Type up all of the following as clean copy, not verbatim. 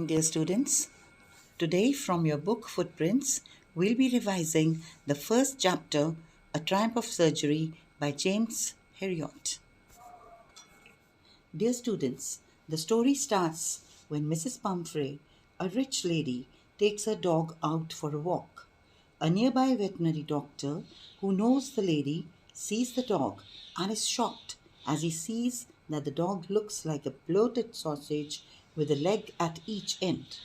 Dear students, today from your book Footprints, we'll be revising the first chapter, A Triumph of Surgery by James Herriot. Dear students, the story starts when Mrs. Pumphrey, a rich lady, takes her dog out for a walk. A nearby veterinary doctor who knows the lady sees the dog and is shocked as he sees that the dog looks like a bloated sausage with a leg at each end.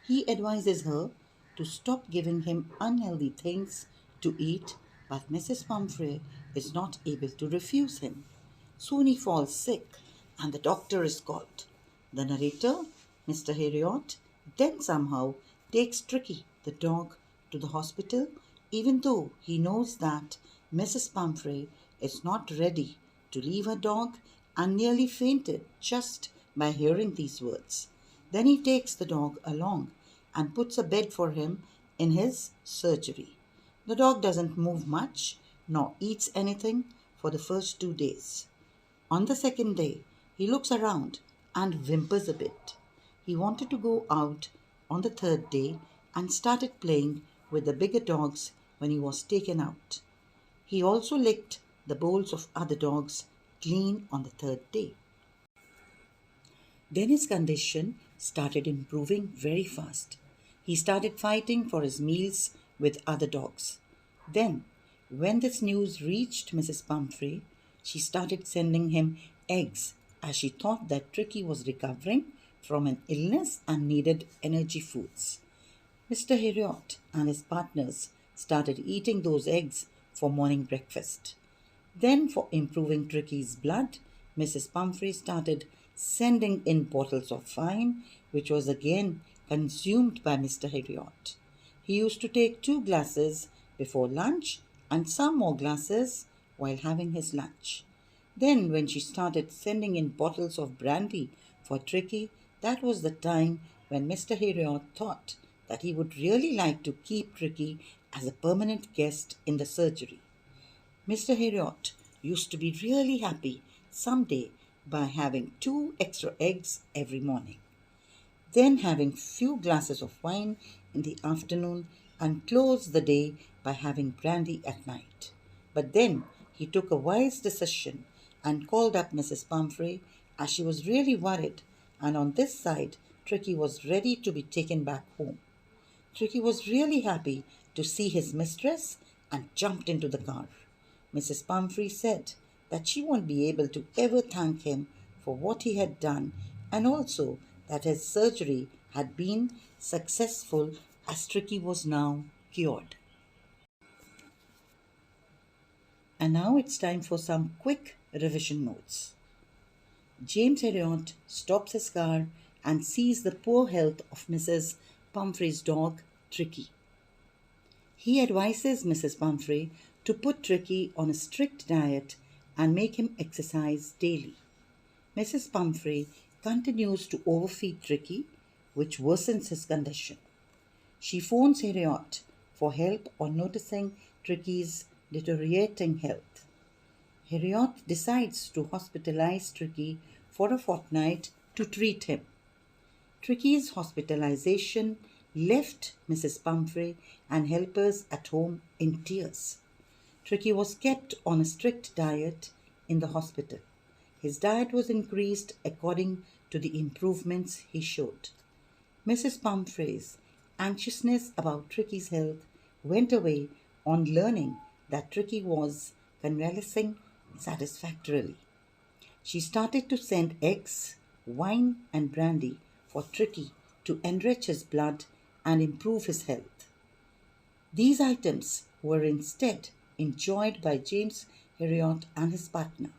He advises her to stop giving him unhealthy things to eat, but Mrs. Pumphrey is not able to refuse him. Soon he falls sick and the doctor is called. The narrator, Mr. Herriot, then somehow takes Tricky, the dog, to the hospital, even though he knows that Mrs. Pumphrey is not ready to leave her dog and nearly fainted just by hearing these words. Then he takes the dog along and puts a bed for him in his surgery. The dog doesn't move much nor eats anything for the first 2 days. On the second day, he looks around and whimpers a bit. He wanted to go out on the third day and started playing with the bigger dogs when he was taken out. He also licked the bowls of other dogs clean on the third day. Then his condition started improving very fast. He started fighting for his meals with other dogs. Then, when this news reached Mrs. Pumphrey, she started sending him eggs as she thought that Tricky was recovering from an illness and needed energy foods. Mr. Herriot and his partners started eating those eggs for morning breakfast. Then, for improving Tricky's blood, Mrs. Pumphrey started sending in bottles of wine, which was again consumed by Mr. Herriot. He used to take 2 glasses before lunch and some more glasses while having his lunch. Then, when she started sending in bottles of brandy for Tricky, that was the time when Mr. Herriot thought that he would really like to keep Tricky as a permanent guest in the surgery. Mr. Herriot used to be really happy someday by having 2 extra eggs every morning, then having few glasses of wine in the afternoon and close the day by having brandy at night. But then he took a wise decision and called up Mrs. Pumphrey as she was really worried, and on this side Tricky was ready to be taken back home. Tricky was really happy to see his mistress and jumped into the car. Mrs. Pumphrey said that she won't be able to ever thank him for what he had done, and also that his surgery had been successful as Tricky was now cured. And now it's time for some quick revision notes. James Herriot stops his car and sees the poor health of Mrs. Pumphrey's dog, Tricky. He advises Mrs. Pumphrey to put Tricky on a strict diet and make him exercise daily. Mrs. Pumphrey continues to overfeed Tricky, which worsens his condition. She phones Herriot for help on noticing Tricky's deteriorating health. Herriot decides to hospitalize Tricky for a fortnight to treat him. Tricky's hospitalization left Mrs. Pumphrey and helpers at home in tears. Tricky was kept on a strict diet in the hospital. His diet was increased according to the improvements he showed. Mrs. Pumphrey's anxiousness about Tricky's health went away on learning that Tricky was convalescing satisfactorily. She started to send eggs, wine, and brandy for Tricky to enrich his blood and improve his health. These items were instead enjoyed by James Herriot and his partner.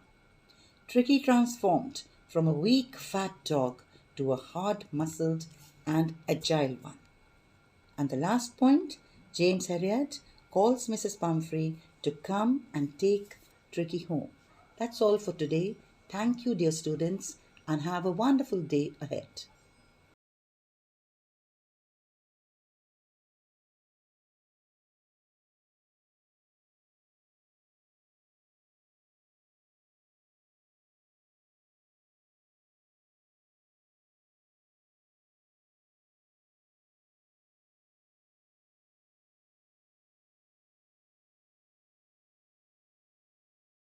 Tricky transformed from a weak, fat dog to a hard-muscled and agile one. And the last point, James Herriot calls Mrs. Pumphrey to come and take Tricky home. That's all for today. Thank you, dear students, and have a wonderful day ahead.